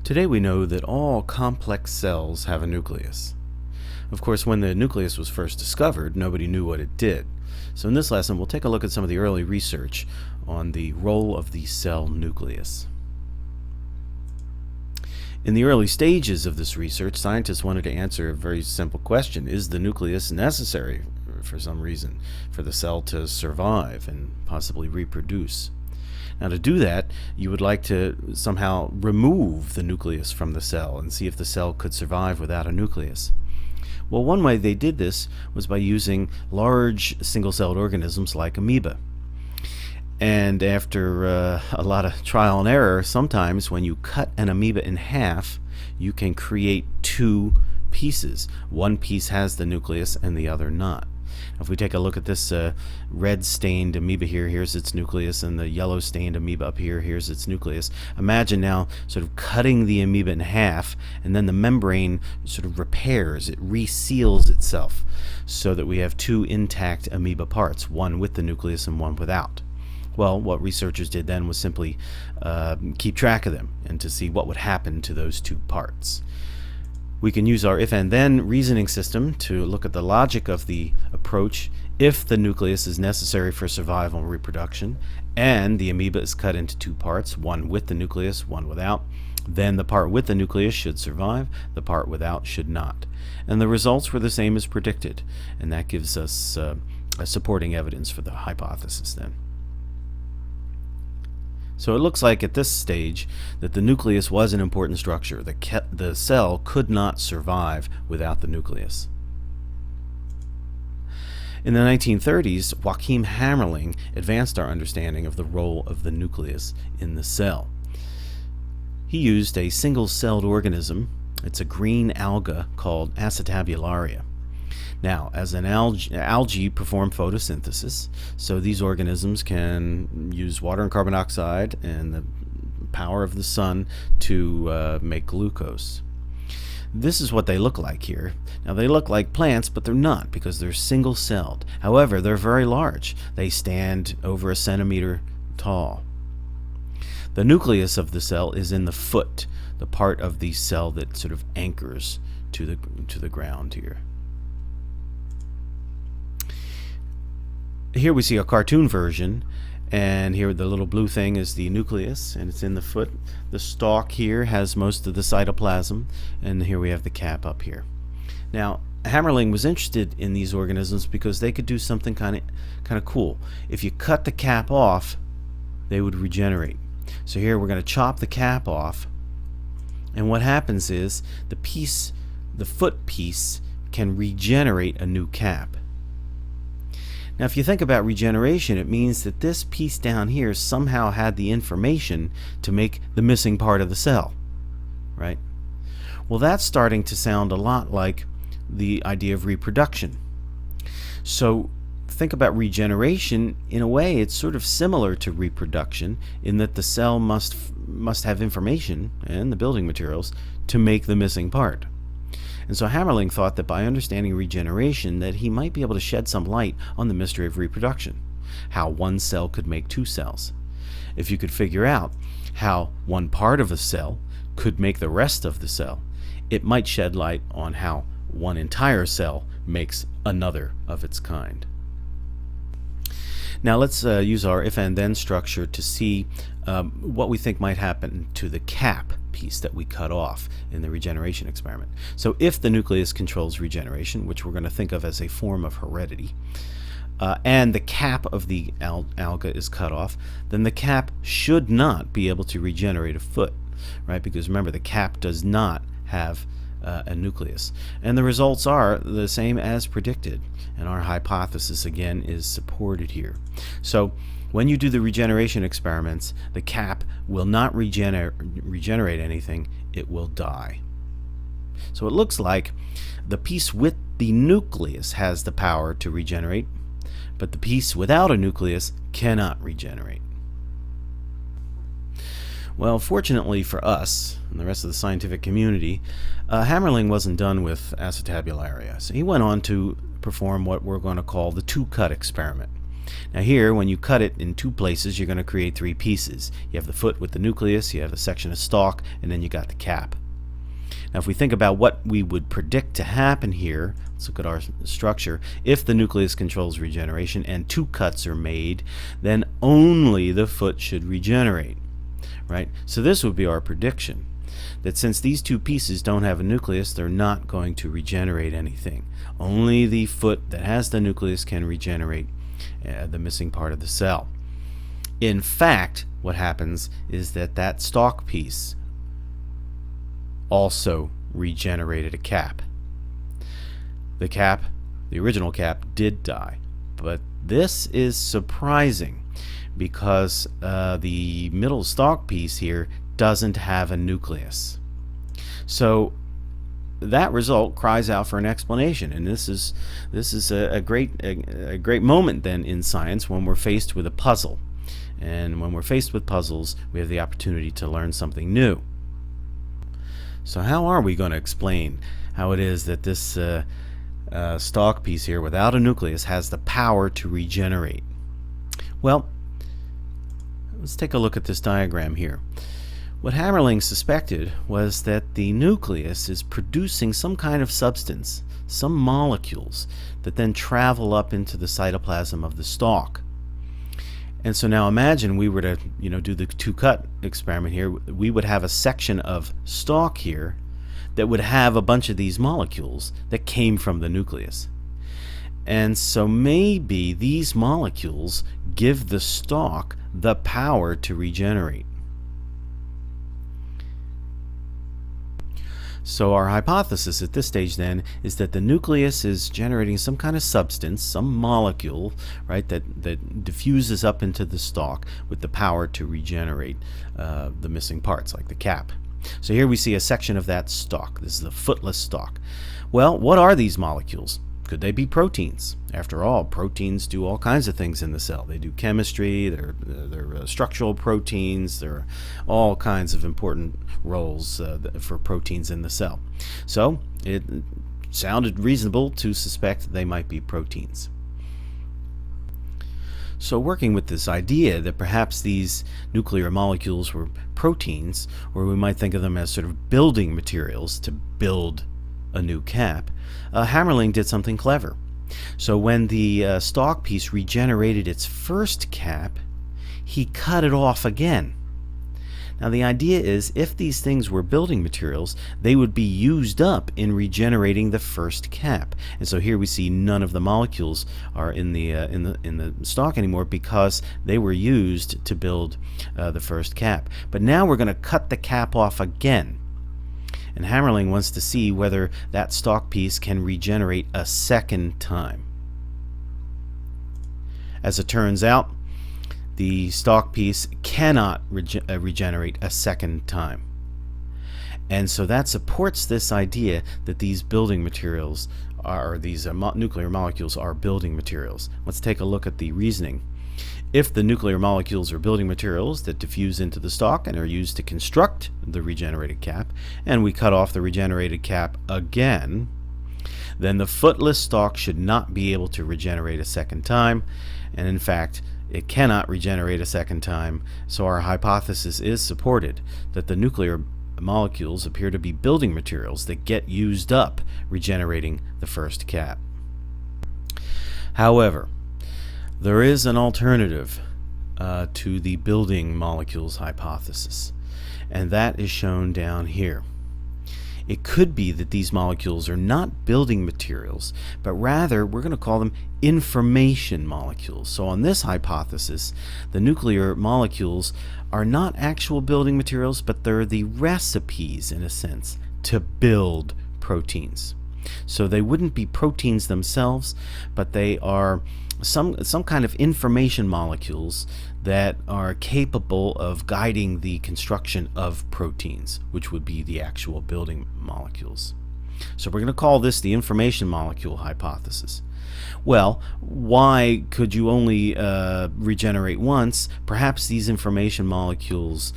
Today we know that all complex cells have a nucleus. Of course, when the nucleus was first discovered, nobody knew what it did. So in this lesson, we'll take a look at some of the early research on the role of the cell nucleus. In the early stages of this research, scientists wanted to answer a very simple question: is the nucleus necessary for some reason for the cell to survive and possibly reproduce? Now, to do that, you would like to somehow remove the nucleus from the cell and see if the cell could survive without a nucleus. Well, one way they did this was by using large single-celled organisms like amoeba. And after a lot of trial and error, sometimes when you cut an amoeba in half, you can create two pieces. One piece has the nucleus and the other not. If we take a look at this red stained amoeba here, here's its nucleus, and the yellow stained amoeba up here, here's its nucleus. Imagine now sort of cutting the amoeba in half, and then the membrane sort of repairs, it reseals itself so that we have two intact amoeba parts, one with the nucleus and one without. Well, what researchers did then was simply keep track of them and to see what would happen to those two parts. We can use our if and then reasoning system to look at the logic of the approach. If the nucleus is necessary for survival and reproduction, and the amoeba is cut into two parts, one with the nucleus, one without, then the part with the nucleus should survive, the part without should not. And the results were the same as predicted, and that gives us supporting evidence for the hypothesis then. So it looks like at this stage that the nucleus was an important structure. The cell could not survive without the nucleus. In the 1930s, Joachim Hammerling advanced our understanding of the role of the nucleus in the cell. He used a single-celled organism. It's a green alga called acetabularia. Now, as an algae perform photosynthesis, so these organisms can use water and carbon dioxide and the power of the sun to make glucose. This is what they look like here. Now, they look like plants, but they're not because they're single-celled. However, they're very large. They stand over a centimeter tall. The nucleus of the cell is in the foot, the part of the cell that sort of anchors to the ground here. Here we see a cartoon version, and here the little blue thing is the nucleus, and it's in the foot. The stalk here has most of the cytoplasm, and here we have the cap up here. Now, Hammerling was interested in these organisms because they could do something kind of cool. If you cut the cap off, they would regenerate. So here we're going to chop the cap off, and what happens is the foot piece can regenerate a new cap. Now, if you think about regeneration, it means that this piece down here somehow had the information to make the missing part of the cell, right? Well, that's starting to sound a lot like the idea of reproduction. So think about regeneration. In a way, it's sort of similar to reproduction in that the cell must have information and the building materials to make the missing part. And so Hammerling thought that by understanding regeneration that he might be able to shed some light on the mystery of reproduction, how one cell could make two cells. If you could figure out how one part of a cell could make the rest of the cell, it might shed light on how one entire cell makes another of its kind. Now let's use our if and then structure to see what we think might happen to the cap piece that we cut off in the regeneration experiment. So if the nucleus controls regeneration, which we're going to think of as a form of heredity, and the cap of the alga is cut off, then the cap should not be able to regenerate a foot, right? Because remember, the cap does not have a nucleus. And the results are the same as predicted, and our hypothesis again is supported here. So when you do the regeneration experiments, the cap will not regenerate anything, it will die. So it looks like the piece with the nucleus has the power to regenerate, but the piece without a nucleus cannot regenerate. Well, fortunately for us and the rest of the scientific community, Hammerling wasn't done with acetabularia. So he went on to perform what we're going to call the two-cut experiment. Now here, when you cut it in two places, you're going to create three pieces. You have the foot with the nucleus, you have a section of stalk, and then you got the cap. Now if we think about what we would predict to happen here, let's look at our structure. If the nucleus controls regeneration and two cuts are made, then only the foot should regenerate, right? So this would be our prediction, that since these two pieces don't have a nucleus, they're not going to regenerate anything. Only the foot that has the nucleus can regenerate the missing part of the cell. In fact, what happens is that that stalk piece also regenerated a cap. The cap, the original cap, did die, but this is surprising because the middle stalk piece here doesn't have a nucleus. So that result cries out for an explanation, and this is a great moment then in science when we're faced with a puzzle. And when we're faced with puzzles, we have the opportunity to learn something new. So how are we going to explain how it is that this stalk piece here without a nucleus has the power to regenerate? Well, let's take a look at this diagram here. What Hammerling suspected was that the nucleus is producing some kind of substance, some molecules that then travel up into the cytoplasm of the stalk. And so now imagine we were to, do the two-cut experiment here. We would have a section of stalk here that would have a bunch of these molecules that came from the nucleus. And so maybe these molecules give the stalk the power to regenerate. So our hypothesis at this stage then is that the nucleus is generating some kind of substance, some molecule, right, that diffuses up into the stalk with the power to regenerate the missing parts, like the cap. So here we see a section of that stalk. This is the footless stalk. Well, what are these molecules? Could they be proteins? After all, proteins do all kinds of things in the cell. They do chemistry, they're structural proteins, there are all kinds of important roles for proteins in the cell. So it sounded reasonable to suspect they might be proteins. So working with this idea that perhaps these nuclear molecules were proteins, or we might think of them as sort of building materials to build a new cap, Hammerling did something clever. So when the stalk piece regenerated its first cap, he cut it off again. Now the idea is, if these things were building materials, they would be used up in regenerating the first cap. And so here we see none of the molecules are in the stalk anymore because they were used to build the first cap. But now we're going to cut the cap off again. And Hammerling wants to see whether that stalk piece can regenerate a second time. As it turns out, the stalk piece cannot regenerate a second time. And so that supports this idea that these building materials are, these nuclear molecules are building materials. Let's take a look at the reasoning. If the nuclear molecules are building materials that diffuse into the stalk and are used to construct the regenerated cap, and we cut off the regenerated cap again, then the footless stalk should not be able to regenerate a second time, and in fact, it cannot regenerate a second time, so our hypothesis is supported that the nuclear molecules appear to be building materials that get used up regenerating the first cap. However, there is an alternative to the building molecules hypothesis, and that is shown down here. It could be that these molecules are not building materials, but rather we're going to call them information molecules. So on this hypothesis, the nuclear molecules are not actual building materials, but they're the recipes, in a sense, to build proteins. So they wouldn't be proteins themselves, but they are some kind of information molecules that are capable of guiding the construction of proteins, which would be the actual building molecules. So we're going to call this the information molecule hypothesis. Well, why could you only regenerate once? Perhaps these information molecules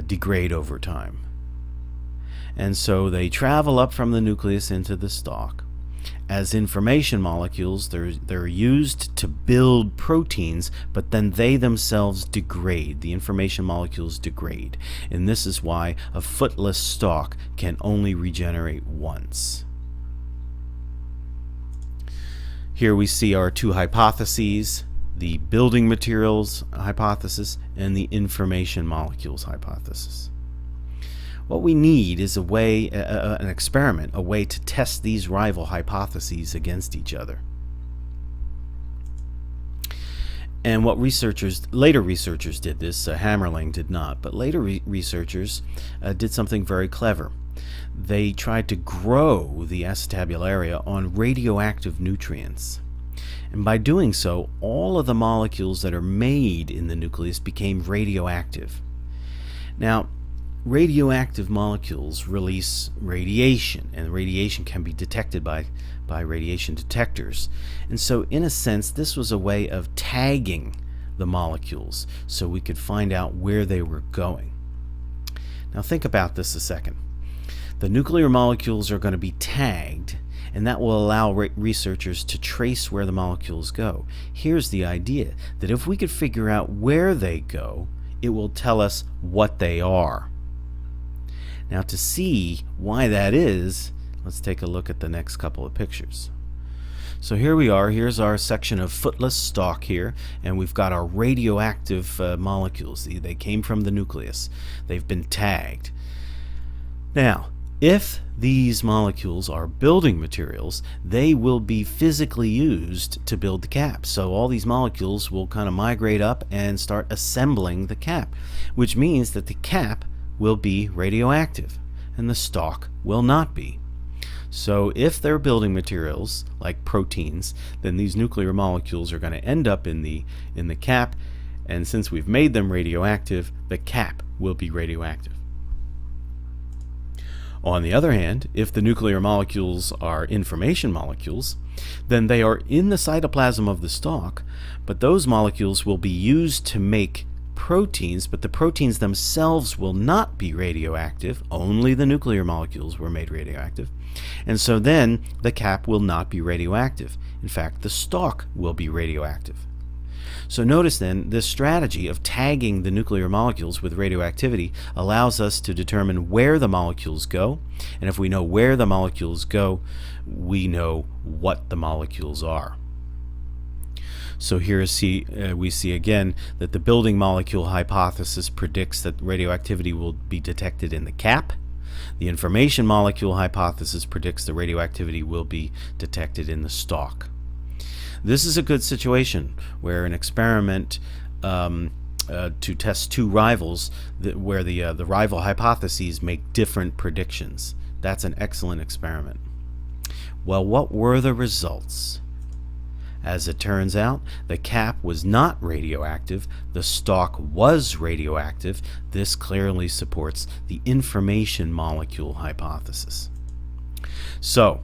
degrade over time. And so they travel up from the nucleus into the stalk. As information molecules, they're used to build proteins, but then they themselves degrade. The information molecules degrade. And this is why a footless stalk can only regenerate once. Here we see our two hypotheses, the building materials hypothesis and the information molecules hypothesis. What we need is a way, an experiment, a way to test these rival hypotheses against each other. And what later researchers did this, Hammerling did not, but later researchers did something very clever. They tried to grow the acetabularia on radioactive nutrients. And by doing so, all of the molecules that are made in the nucleus became radioactive. Now, radioactive molecules release radiation, and radiation can be detected by radiation detectors. And so, in a sense, this was a way of tagging the molecules so we could find out where they were going. Now, think about this a second. The nuclear molecules are going to be tagged, and that will allow researchers to trace where the molecules go. Here's the idea, that if we could figure out where they go, it will tell us what they are. Now, to see why that is, let's take a look at the next couple of pictures. So here we are. Here's our section of footless stalk here, and we've got our radioactive molecules. They came from the nucleus. They've been tagged. Now, if these molecules are building materials, they will be physically used to build the cap. So all these molecules will kind of migrate up and start assembling the cap, which means that the cap will be radioactive and the stalk will not be. So if they're building materials like proteins, then these nuclear molecules are going to end up in the cap, and since we've made them radioactive, the cap will be radioactive. On the other hand, if the nuclear molecules are information molecules, then they are in the cytoplasm of the stalk, but those molecules will be used to make proteins, but the proteins themselves will not be radioactive. Only the nuclear molecules were made radioactive. And so then the cap will not be radioactive. In fact, the stalk will be radioactive. So notice then, this strategy of tagging the nuclear molecules with radioactivity allows us to determine where the molecules go, and if we know where the molecules go, we know what the molecules are. So here we see again that the building molecule hypothesis predicts that radioactivity will be detected in the cap. The information molecule hypothesis predicts the radioactivity will be detected in the stalk. This is a good situation where an experiment to test two rivals, where the rival hypotheses make different predictions. That's an excellent experiment. Well, what were the results? As it turns out, the cap was not radioactive, the stalk was radioactive. This clearly supports the information molecule hypothesis. So,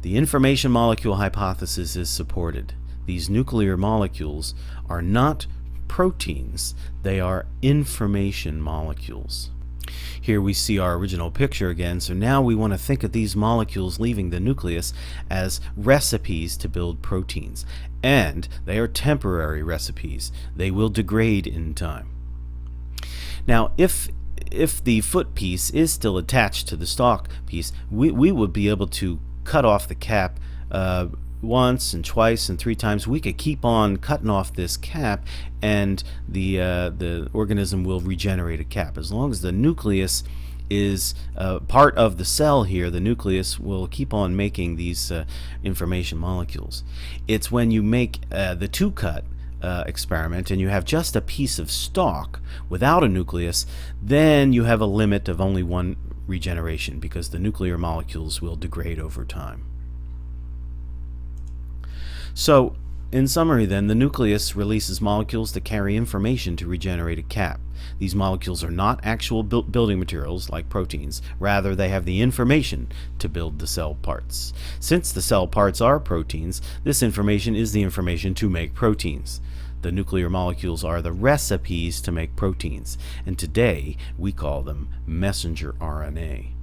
the information molecule hypothesis is supported. These nuclear molecules are not proteins, they are information molecules. Here we see our original picture again, so now we want to think of these molecules leaving the nucleus as recipes to build proteins. And they are temporary recipes. They will degrade in time. Now, if the foot piece is still attached to the stalk piece, we would be able to cut off the cap once and twice and 3 times. We could keep on cutting off this cap, and the organism will regenerate a cap. As long as the nucleus is part of the cell here, the nucleus will keep on making these information molecules. It's when you make the 2-cut experiment and you have just a piece of stalk without a nucleus, then you have a limit of only 1 regeneration, because the nuclear molecules will degrade over time. So, in summary then, the nucleus releases molecules that carry information to regenerate a cap. These molecules are not actual building materials like proteins. Rather, they have the information to build the cell parts. Since the cell parts are proteins, this information is the information to make proteins. The nuclear molecules are the recipes to make proteins, and today we call them messenger RNA.